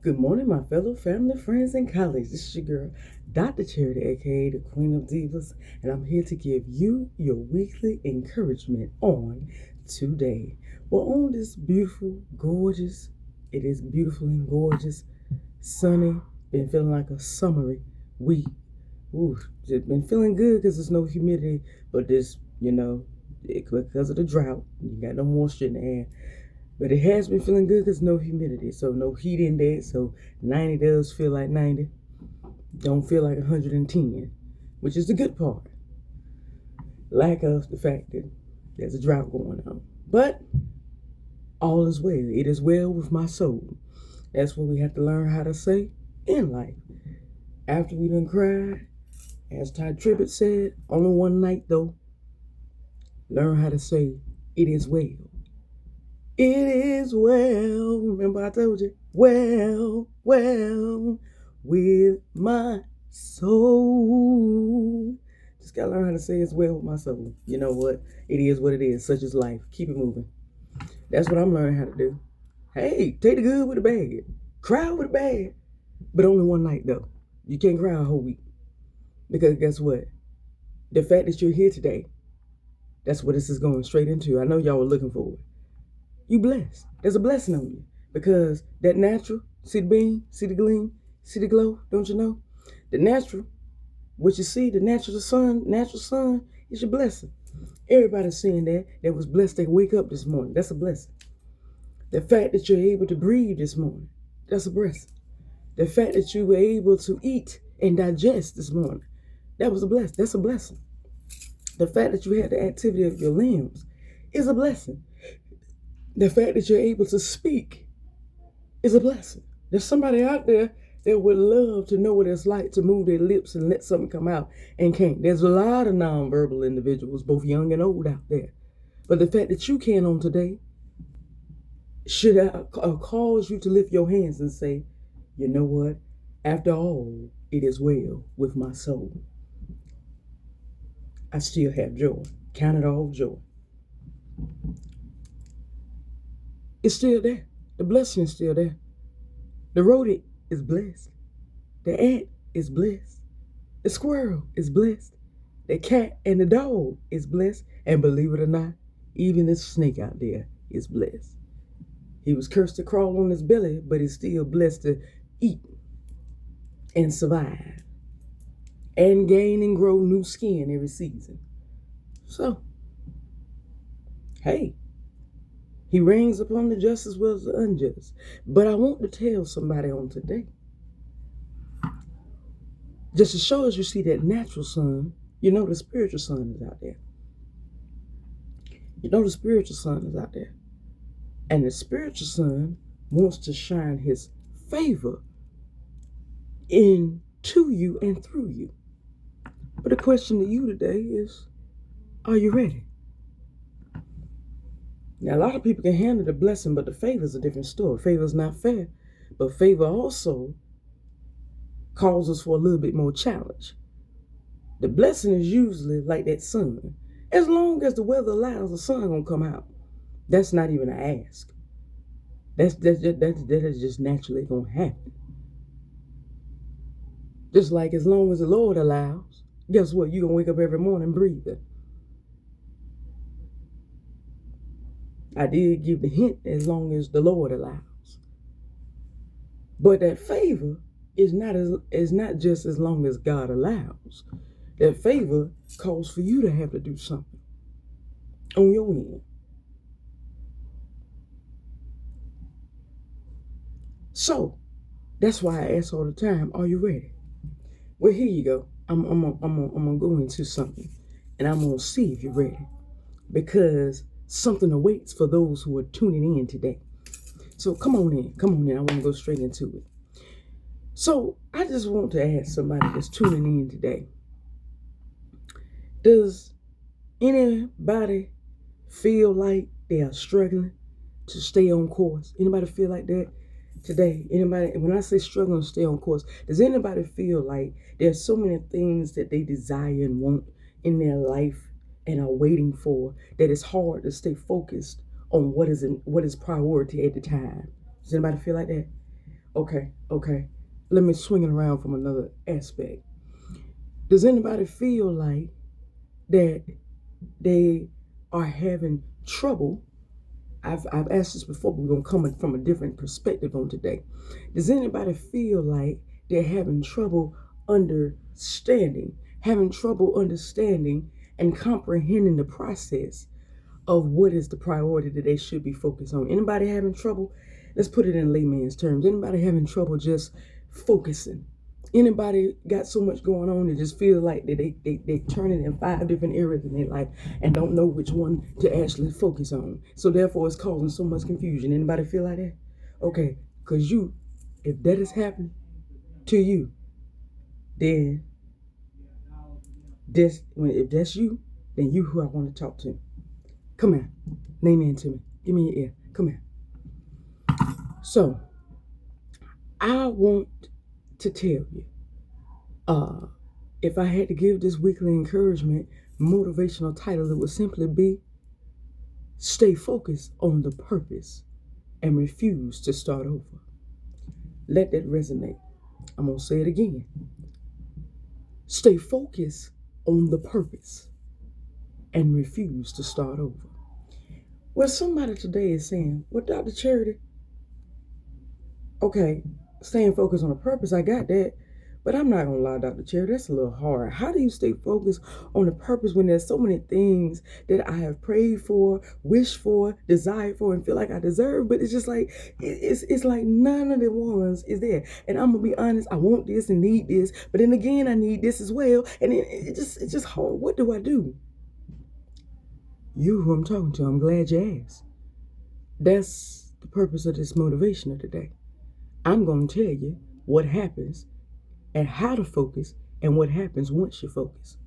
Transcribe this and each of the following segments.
Good morning, my fellow family, friends, and colleagues. This is your girl, Dr. Charity, aka the Queen of Divas, and I'm here to give you your weekly encouragement on today. Well, on this beautiful, gorgeous, it is beautiful and gorgeous, sunny, been feeling like a summery week. Ooh, just been feeling good because there's no humidity, but because of the drought, you got no moisture in the air. But it has been feeling good because no humidity, so no heat index, so 90 does feel like 90. Don't feel like 110, which is the good part. Lack of the fact that there's a drought going on. But all is well. It is well with my soul. That's what we have to learn how to say in life. After we done cried, as Ty Tribbett said, only one night though, learn how to say, it is well. It is well. Remember I told you? Well, with my soul. Just gotta learn how to say it's well with my soul. You know what? It is what it is. Such is life. Keep it moving. That's what I'm learning how to do. Hey, take the good with the bad. Cry with the bad. But only one night though. You can't cry a whole week. Because guess what? The fact that you're here today, that's what this is going straight into. I know y'all were looking for it. You blessed. There's a blessing on you. Because that natural, see the beam, see the gleam, see the glow, don't you know? The natural, what you see, the natural sun is your blessing. Everybody's seeing that was blessed to wake up this morning. That's a blessing. The fact that you're able to breathe this morning, that's a blessing. The fact that you were able to eat and digest this morning, that was a blessing. That's a blessing. The fact that you had the activity of your limbs is a blessing. The fact that you're able to speak is a blessing. There's somebody out there that would love to know what it's like to move their lips and let something come out and can't. There's a lot of nonverbal individuals, both young and old, out there. But the fact that you can on today should cause you to lift your hands and say, you know what? After all, it is well with my soul. I still have joy. Count it all joy. It's still there. The blessing is still there. The rodent is blessed. The ant is blessed. The squirrel is blessed. The cat and the dog is blessed. And believe it or not, even the snake out there is blessed. He was cursed to crawl on his belly, but he's still blessed to eat and survive and gain and grow new skin every season. So, hey, he reigns upon the just as well as the unjust. But I want to tell somebody on today, just to show us you see that natural sun, you know the spiritual sun is out there. You know the spiritual sun is out there. And the spiritual sun wants to shine his favor into you and through you. But the question to you today is, are you ready? Now, a lot of people can handle the blessing, but the favor is a different story. Favor is not fair, but favor also calls us for a little bit more challenge. The blessing is usually like that sun. As long as the weather allows, the sun gonna come out. That's not even an ask. That is just naturally gonna happen. Just like as long as the Lord allows, guess what? You're gonna wake up every morning breathing. I did give the hint, as long as the Lord allows. But that favor is not just as long as God allows. That favor calls for you to have to do something on your end. So that's why I ask all the time, are you ready? Well, here you go. I'm gonna go into something, and I'm gonna see if you're ready, because something awaits for those who are tuning in today. So come on in. I want to go straight into it. So I just want to ask somebody that's tuning in today, does anybody feel like they are struggling to stay on course? Anybody feel like that today? Anybody, when I say struggling to stay on course, does anybody feel like there's so many things that they desire and want in their life and are waiting for, that it's hard to stay focused on what is priority at the time? Does anybody feel like that? Okay. Let me swing it around from another aspect. Does anybody feel like that they are having trouble? I've asked this before, but we're gonna come from a different perspective on today. Does anybody feel like they're having trouble understanding and comprehending the process of what is the priority that they should be focused on? Anybody having trouble? Let's put it in layman's terms. Anybody having trouble just focusing? Anybody got so much going on and just feel like they turn it in 5 different areas in their life and don't know which one to actually focus on? So therefore it's causing so much confusion. Anybody feel like that? Okay, because if that is happening to you, then if that's you, then you who I want to talk to. Come here. Lean into me. Give me your ear. Come here. So, I want to tell you, if I had to give this weekly encouragement motivational title, it would simply be stay focused on the purpose and refuse to start over. Let that resonate. I'm going to say it again. Stay focused on the purpose and refuse to start over. Well, somebody today is saying, well, Dr. Charity, okay, staying focused on the purpose, I got that. But I'm not going to lie, Dr. Charity, that's a little hard. How do you stay focused on the purpose when there's so many things that I have prayed for, wished for, desired for, and feel like I deserve? But it's just like, it's like none of the ones is there. And I'm going to be honest, I want this and need this. But then again, I need this as well. And it's just hard. What do I do? You who I'm talking to, I'm glad you asked. That's the purpose of this motivational today. I'm going to tell you what happens and how to focus and what happens once you focus.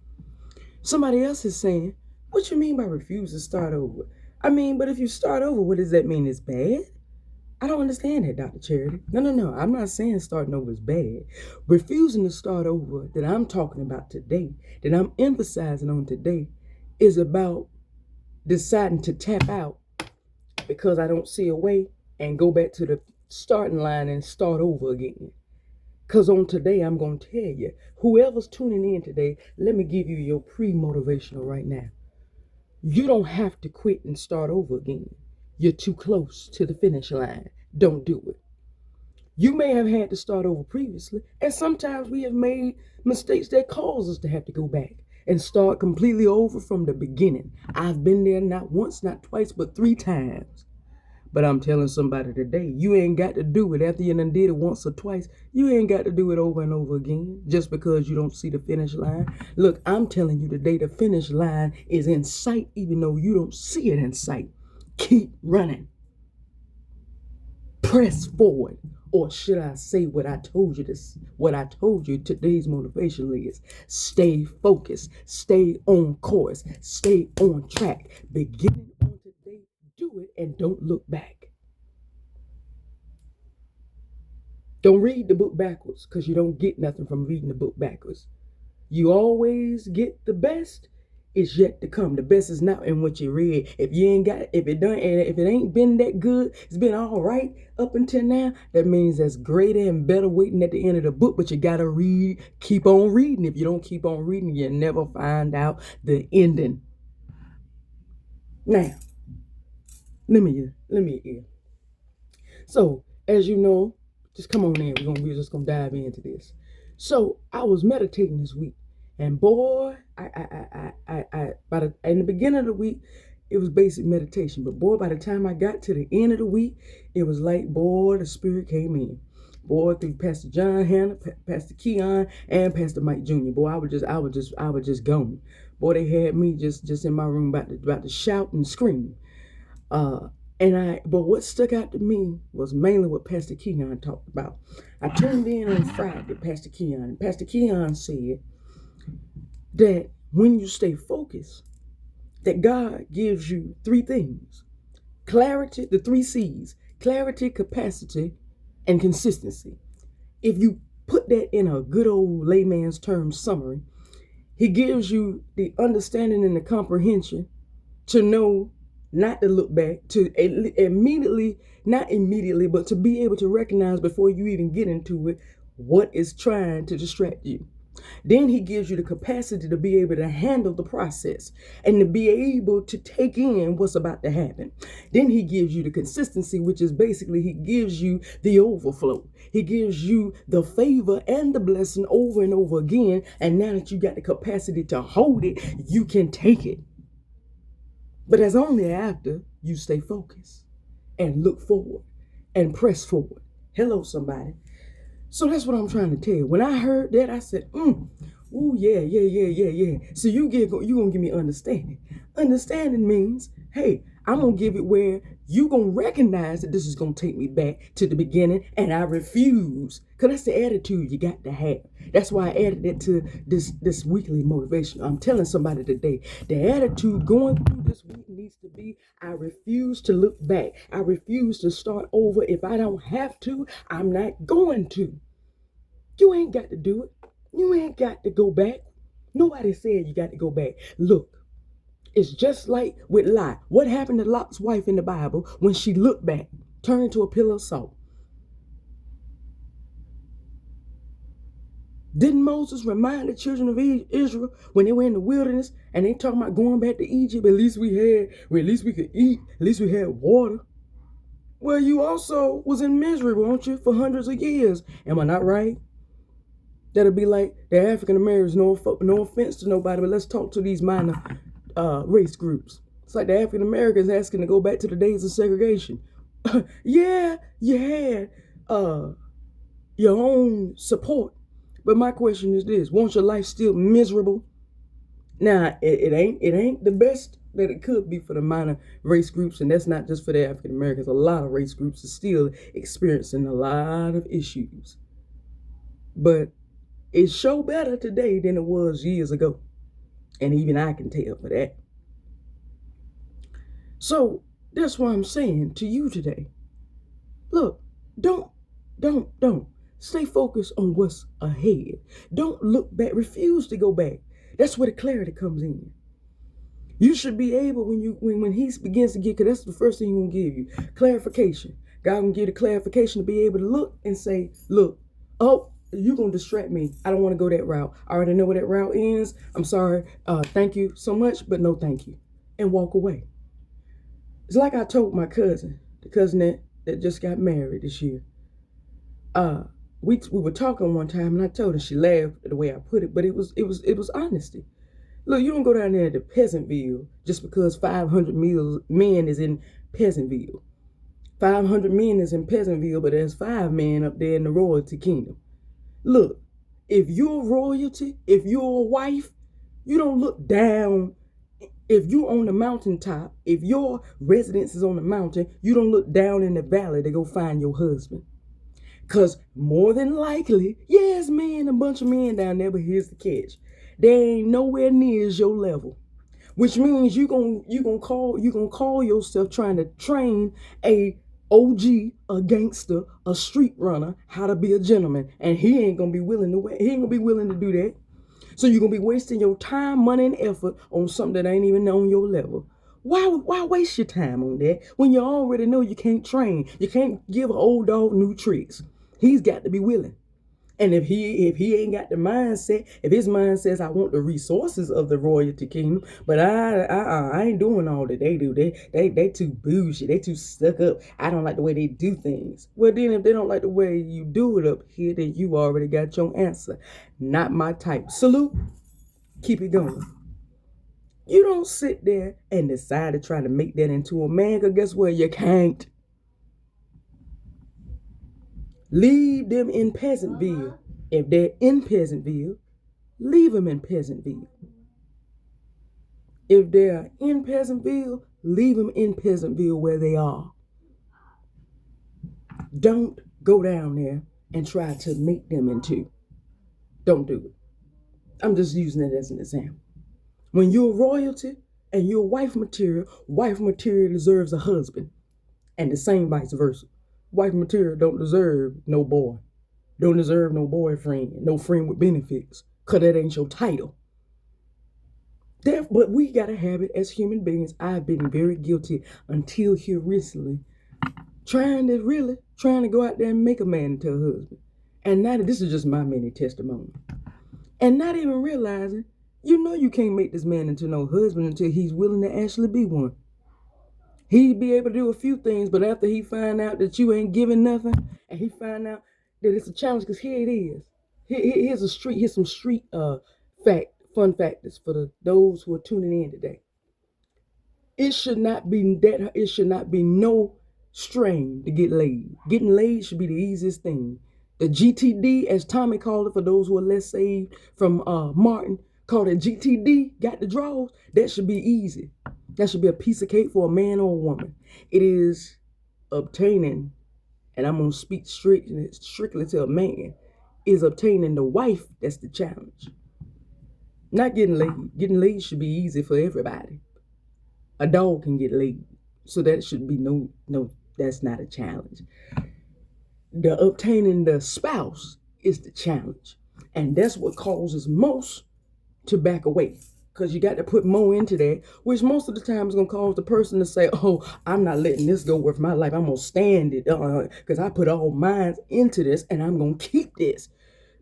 Somebody else is saying, what you mean by refuse to start over? I mean, but if you start over, what does that mean? It's bad? I don't understand that, Dr. Charity. No. I'm not saying starting over is bad. Refusing to start over that I'm talking about today, that I'm emphasizing on today, is about deciding to tap out because I don't see a way and go back to the starting line and start over again. Because on today, I'm going to tell you, whoever's tuning in today, let me give you your pre-motivational right now. You don't have to quit and start over again. You're too close to the finish line. Don't do it. You may have had to start over previously, and sometimes we have made mistakes that cause us to have to go back and start completely over from the beginning. I've been there not once, not twice, but 3 times. But I'm telling somebody today, you ain't got to do it after you done did it once or twice. You ain't got to do it over and over again just because you don't see the finish line. Look, I'm telling you today, the finish line is in sight even though you don't see it in sight. Keep running. Press forward. Or should I say what I told you today's motivation is stay focused, stay on course, stay on track. Beginning on today, do it and don't look back. Don't read the book backwards because you don't get nothing from reading the book backwards. You always get the best is yet to come. The best is not in what you read. If it ain't been that good, it's been all right up until now, that means there's greater and better waiting at the end of the book, but you gotta read, keep on reading. If you don't keep on reading, you never find out the ending. Now, let me hear. So, as you know, just come on in. We're just gonna dive into this. So I was meditating this week. And boy, in the beginning of the week, it was basic meditation. But boy, by the time I got to the end of the week, it was like, boy, the Spirit came in. Boy, through Pastor John Hannah, Pastor Keon, and Pastor Mike Jr. Boy, I was just gone. Boy, they had me just in my room about to shout and scream. But what stuck out to me was mainly what Pastor Keon talked about. I tuned in on Friday, Pastor Keon, and Pastor Keon said that when you stay focused, that God gives you 3 things. Clarity, the 3 C's, clarity, capacity, and consistency. If you put that in a good old layman's term summary, he gives you the understanding and the comprehension to know not to look back, to immediately, not immediately, but to be able to recognize before you even get into it what is trying to distract you. Then he gives you the capacity to be able to handle the process and to be able to take in what's about to happen. Then he gives you the consistency, which is basically he gives you the overflow. He gives you the favor and the blessing over and over again. And now that you got the capacity to hold it, you can take it. But that's only after you stay focused and look forward and press forward. Hello, somebody. So that's what I'm trying to tell you. When I heard that, I said, ooh, yeah. So you gonna give me understanding. Understanding means, hey, I'm gonna give it where you gonna recognize that this is gonna take me back to the beginning, and I refuse. Cause that's the attitude you got to have. That's why I added it to this weekly motivation. I'm telling somebody today, the attitude going through this week needs to be, I refuse to look back. I refuse to start over. If I don't have to, I'm not going to. You ain't got to do it. You ain't got to go back. Nobody said you got to go back. Look, it's just like with Lot. What happened to Lot's wife in the Bible when she looked back, turned to a pillar of salt? Didn't Moses remind the children of Israel when they were in the wilderness and they talking about going back to Egypt? At least we could eat. At least we had water. Well, you also was in misery, weren't you, for hundreds of years? Am I not right? That'll be like the African Americans. No offense to nobody, but let's talk to these minor race groups. It's like the African Americans asking to go back to the days of segregation. Yeah, you had your own support. But my question is this: won't your life still miserable? Now, it ain't the best that it could be for the minor race groups, and that's not just for the African Americans. A lot of race groups are still experiencing a lot of issues. But it's sure better today than it was years ago. And even I can tell for that. So that's what I'm saying to you today. Look, don't. Stay focused on what's ahead. Don't look back. Refuse to go back. That's where the clarity comes in. You should be able, when he begins to get, because that's the first thing he's going to give you, clarification. God will give you the clarification to be able to look and say, look, oh, you're going to distract me. I don't want to go that route. I already know where that route ends. I'm sorry. Thank you so much, but no thank you. And walk away. It's like I told my cousin, the cousin that just got married this year. We were talking one time, and I told her, she laughed at the way I put it, but it was honesty. Look, you don't go down there to Peasantville just because 500 men is in Peasantville. 500 men is in Peasantville, but there's 5 men up there in the royalty kingdom. Look, if you're royalty, if you're a wife, you don't look down. If you're on the mountaintop, if your residence is on the mountain, you don't look down in the valley to go find your husband. Because more than likely, yes, a bunch of men down there, but here's the catch. They ain't nowhere near your level. Which means you gonna call yourself trying to train a OG, a gangster, a street runner, how to be a gentleman. And he ain't gonna be willing to do that. So you're gonna be wasting your time, money, and effort on something that ain't even on your level. Why waste your time on that when you already know you can't train? You can't give an old dog new tricks. He's got to be willing. And if he ain't got the mindset, if his mind says, I want the resources of the royalty kingdom, but I ain't doing all that they do. They too bougie. They too stuck up. I don't like the way they do things. Well, then if they don't like the way you do it up here, then you already got your answer. Not my type. Salute. Keep it going. You don't sit there and decide to try to make that into a man, because guess what? You can't. Leave them in Peasantville. If they're in Peasantville, leave them in Peasantville. If they're in Peasantville, leave them in Peasantville where they are. Don't go down there and try to make them into. Don't do it. I'm just using it as an example. When you're royalty and you're wife material deserves a husband. And the same vice versa. Wife material don't deserve no boy. Don't deserve no boyfriend, no friend with benefits, because that ain't your title. But we got a habit as human beings. I've been very guilty until here recently, trying to go out there and make a man into a husband. And now this is just my mini testimony. And not even realizing, you can't make this man into no husband until he's willing to actually be one. He'd be able to do a few things, but after he find out that you ain't giving nothing, and he find out that it's a challenge, because here it is. Here's some street fun factors for those who are tuning in today. It should not be no strain to get laid. Getting laid should be the easiest thing. The GTD, as Tommy called it, for those who are less saved from Martin, called it GTD, got the draws. That should be easy. That should be a piece of cake for a man or a woman. It is obtaining, and I'm going to speak strictly to a man, is obtaining the wife that's the challenge. Not getting laid. Getting laid should be easy for everybody. A dog can get laid. So that should be no, that's not a challenge. The obtaining the spouse is the challenge. And that's what causes most to back away. Because you got to put more into that, which most of the time is going to cause the person to say, oh, I'm not letting this go with my life. I'm going to stand it because I put all mine into this and I'm going to keep this.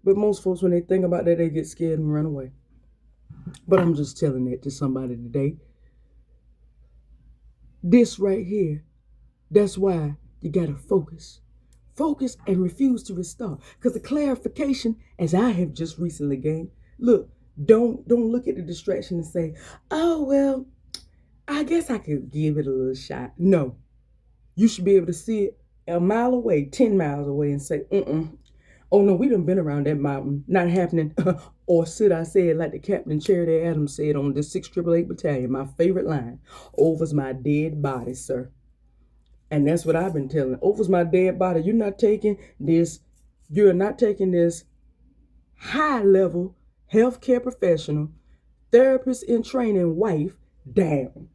But most folks, when they think about that, they get scared and run away. But I'm just telling that to somebody today. This right here, that's why you got to focus. Focus and refuse to restart. Because the clarification, as I have just recently gained, look, don't look at the distraction and say, oh, well, I guess I could give it a little shot. No. You should be able to see it a mile away, 10 miles away and say, oh, no, we done been around that mountain. Not happening. Or should I say it like the Captain Charity Adams said on the 688 Battalion, my favorite line, over's my dead body, sir. And that's what I've been telling. Over's my dead body. You're not taking this high-level healthcare professional, therapist in training wife down.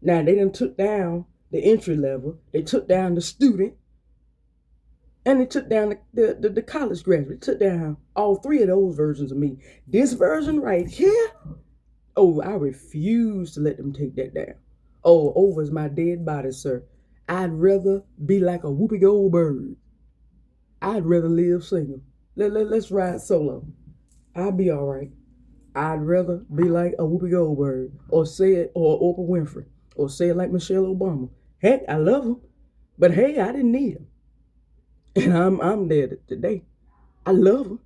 Now, they done took down the entry level. They took down the student. And they took down the college graduate. They took down all three of those versions of me. This version right here, oh, I refuse to let them take that down. Oh, over's my dead body, sir. I'd rather be like a Whoopi Goldberg. I'd rather live single. Let's ride solo. I'll be all right. I'd rather be like a Whoopi Goldberg or Oprah Winfrey or say it like Michelle Obama. Heck, I love them, but hey, I didn't need them. And I'm there today. I love them,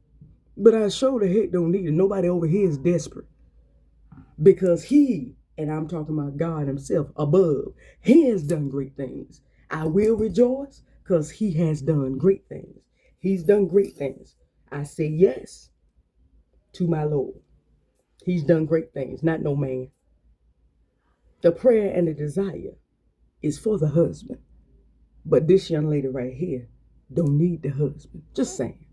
but I sure the heck don't need them. Nobody over here is desperate because he, and I'm talking about God himself above, he has done great things. I will rejoice because he has done great things. He's done great things. I say yes to my Lord. He's done great things, not no man. The prayer and the desire is for the husband. But this young lady right here don't need the husband. Just saying.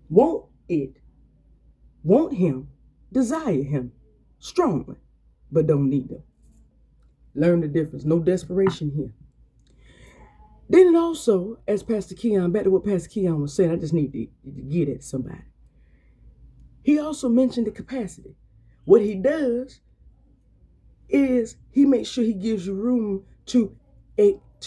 Want it. Want him. Desire him. Strongly. But don't need him. Learn the difference. No desperation here. Then also, as Pastor Keon, back to what Pastor Keon was saying, I just need to get at somebody. He also mentioned the capacity. What he does is he makes sure he gives you room to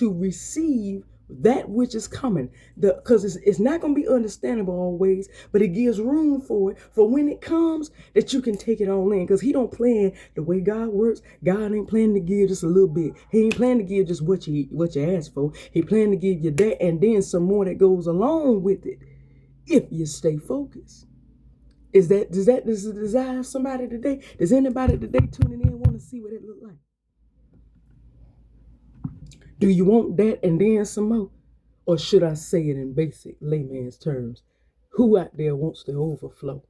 receive that which is coming. Because it's not going to be understandable always, but it gives room for it. For when it comes, that you can take it all in. Because he don't plan the way God works. God ain't planning to give just a little bit. He ain't planning to give just what you ask for. He planning to give you that and then some more that goes along with it. If you stay focused. Does the desire of somebody today? Does anybody today tuning in want to see what it look like? Do you want that and then some more? Or should I say it in basic layman's terms? Who out there wants the overflow?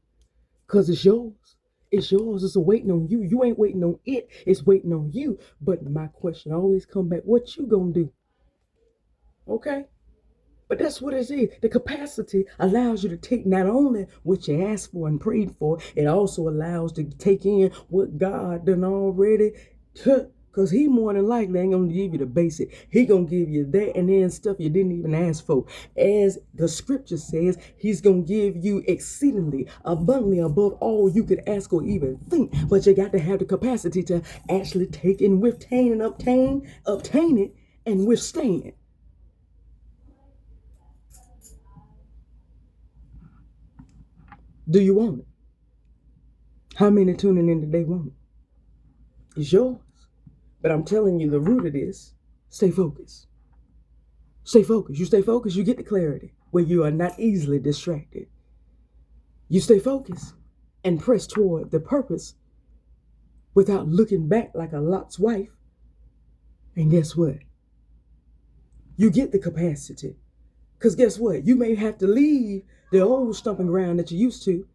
Because it's yours. It's yours. It's waiting on you. You ain't waiting on it. It's waiting on you. But my question always come back, what you gonna do? Okay? But that's what it is. The capacity allows you to take not only what you asked for and prayed for, it also allows to take in what God done already Because he more than likely ain't going to give you the basic. He going to give you that and then stuff you didn't even ask for. As the scripture says, he's going to give you exceedingly, abundantly above all you could ask or even think. But you got to have the capacity to actually take and obtain it and withstand. Do you want it? How many tuning in today want it? It's yours. But I'm telling you, the root of this, stay focused. Stay focused. You stay focused, you get the clarity where you are not easily distracted. You stay focused and press toward the purpose without looking back like a Lot's wife. And guess what? You get the capacity. Because guess what? You may have to leave the old stomping ground that you used to,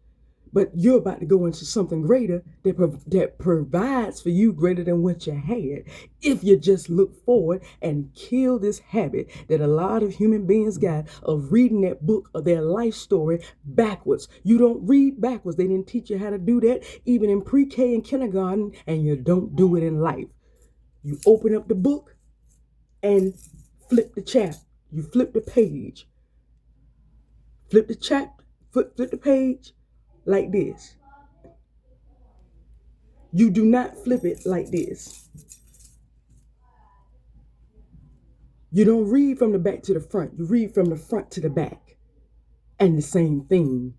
but you're about to go into something greater that provides for you greater than what you had. If you just look forward and kill this habit that a lot of human beings got of reading that book of their life story backwards. You don't read backwards. They didn't teach you how to do that even in pre-K and kindergarten, and you don't do it in life. You open up the book and flip the chapter. You flip the page. Flip the chapter. Flip the page. Like this. You do not flip it like this. You don't read from the back to the front. You read from the front to the back. And the same thing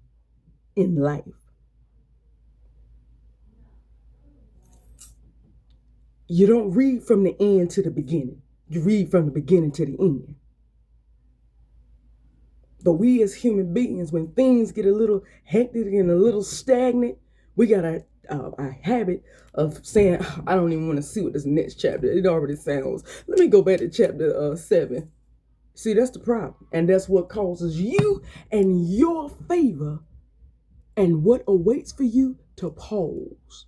in life. You don't read from the end to the beginning. You read from the beginning to the end. But we as human beings, when things get a little hectic and a little stagnant, we got a habit of saying, I don't even want to see what this next chapter, it already sounds. Let me go back to chapter 7. See, that's the problem. And that's what causes you and your favor and what awaits for you to pause.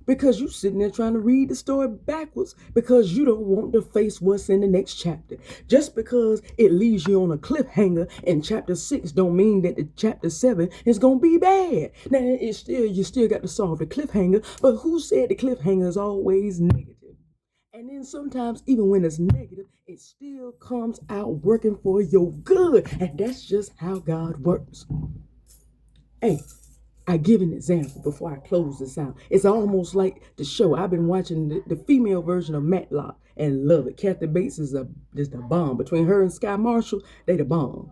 Because you're sitting there trying to read the story backwards because you don't want to face what's in the next chapter. Just because it leaves you on a cliffhanger in chapter 6 don't mean that the chapter 7 is going to be bad. Now, you still got to solve the cliffhanger, but who said the cliffhanger is always negative? And then sometimes, even when it's negative, it still comes out working for your good. And that's just how God works. Hey, I give an example before I close this out. It's almost like the show. I've been watching the female version of Matlock and love it. Kathy Bates is the bomb. Between her and Sky Marshall, they the bomb.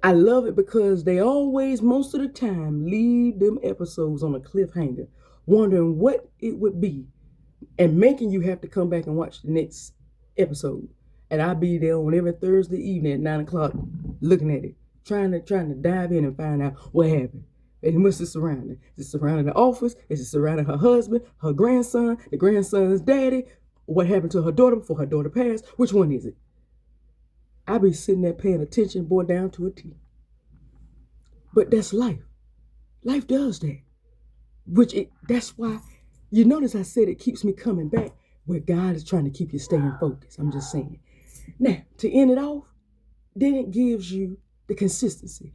I love it because they always, most of the time, leave them episodes on a cliffhanger, wondering what it would be and making you have to come back and watch the next episode. And I'll be there on every Thursday evening at 9 o'clock looking at it, trying to dive in and find out what happened. And what's it surrounding? Is it surrounding the office? Is it surrounding her husband, her grandson, the grandson's daddy? What happened to her daughter before her daughter passed? Which one is it? I be sitting there paying attention, boy, down to a T. But that's life. Life does that. That's why, you notice I said it keeps me coming back where God is trying to keep you staying focused. I'm just saying. Now, to end it off, then it gives you the consistency.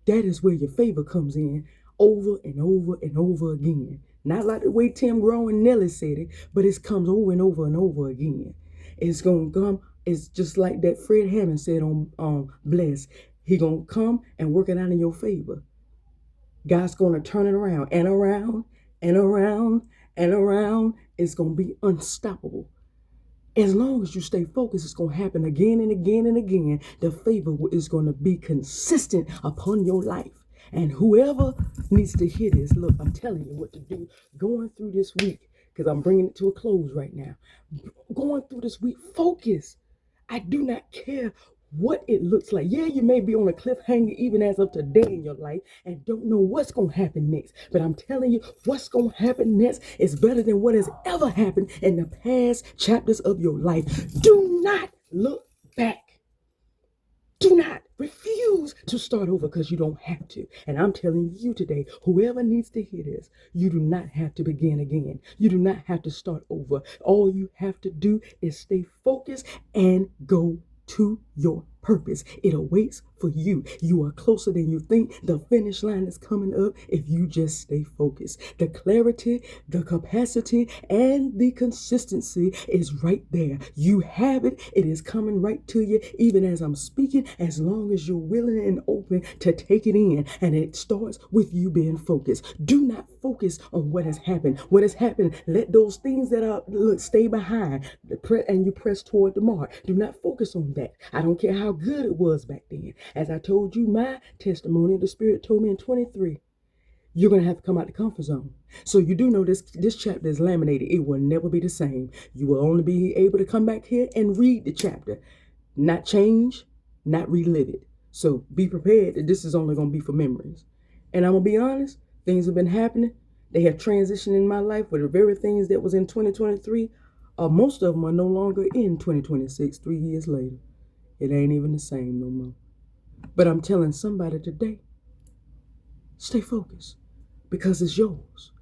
That is where your favor comes in over and over and over again. Not like the way Tim Grow and Nelly said it, but it comes over and over and over again. It's going to come. It's just like that Fred Hammond said on Bless. He going to come and work it out in your favor. God's going to turn it around and around and around and around. It's going to be unstoppable. As long as you stay focused, it's going to happen again and again and again. The favor is going to be consistent upon your life. And whoever needs to hear this, look, I'm telling you what to do. Going through this week, because I'm bringing it to a close right now. Going through this week, focus. I do not care what it looks like. Yeah, you may be on a cliffhanger even as of today in your life and don't know what's going to happen next. But I'm telling you, what's going to happen next is better than what has ever happened in the past chapters of your life. Do not look back. Do not refuse to start over because you don't have to. And I'm telling you today, whoever needs to hear this, you do not have to begin again. You do not have to start over. All you have to do is stay focused and go to your purpose. It awaits for you. You are closer than you think. The finish line is coming up if you just stay focused. The clarity, the capacity, and the consistency is right there. You have it. It is coming right to you, even as I'm speaking, as long as you're willing and open to take it in. And it starts with you being focused. Do not focus on what has happened. What has happened, let those things that are stay behind, and you press toward the mark. Do not focus on that. I don't care how good it was back then. As I told you, my testimony, the Spirit told me in 23, you're going to have to come out the comfort zone. So you do know this chapter is laminated. It will never be the same. You will only be able to come back here and read the chapter, not change, not relive it. So be prepared that this is only going to be for memories. And I'm going to be honest, things have been happening. They have transitioned in my life where the very things that was in 2023, most of them are no longer in 2026, 3 years later. It ain't even the same no more. But I'm telling somebody today, stay focused because it's yours.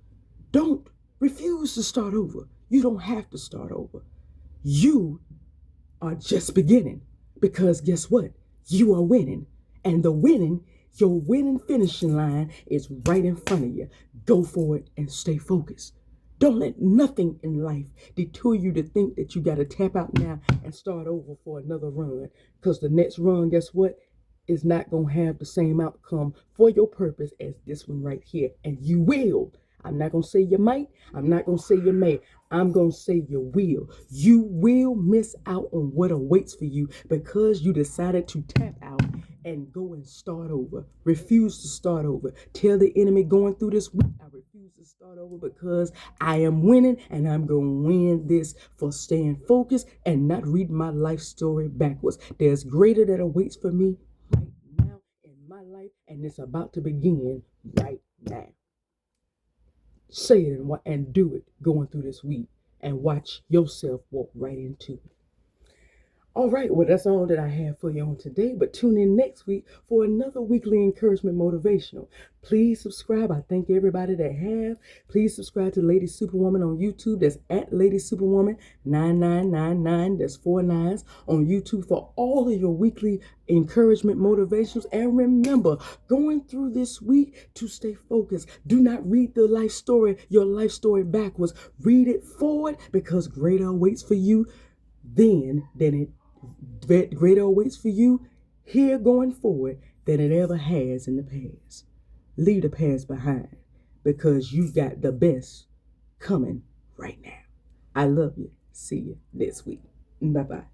Don't refuse to start over. You don't have to start over. You are just beginning because guess what? You are winning. And your winning finishing line is right in front of you. Go for it and stay focused. Don't let nothing in life detour you to think that you got to tap out now and start over for another run. Because the next run, guess what? Is not going to have the same outcome for your purpose as this one right here. And you will. I'm not going to say you might. I'm not going to say you may. I'm going to say you will. You will miss out on what awaits for you because you decided to tap out and go and start over. Refuse to start over. Tell the enemy going through this week, I refuse to start over because I am winning and I'm going to win this for staying focused and not reading my life story backwards. There's greater that awaits for me right now in my life, and it's about to begin right now. Say it and do it going through this week and watch yourself walk right into it. All right, well, that's all that I have for you on today, but tune in next week for another weekly encouragement motivational. Please subscribe. I thank everybody that have. Please subscribe to Lady Superwoman on YouTube. That's at Lady Superwoman 9999. That's 4 9s on YouTube for all of your weekly encouragement motivations. And remember, going through this week to stay focused. Do not read your life story backwards. Read it forward because greater awaits for you then than it greater awaits for you here going forward than it ever has in the past. Leave the past behind because you got the best coming right now. I love you. See you next week. Bye-bye.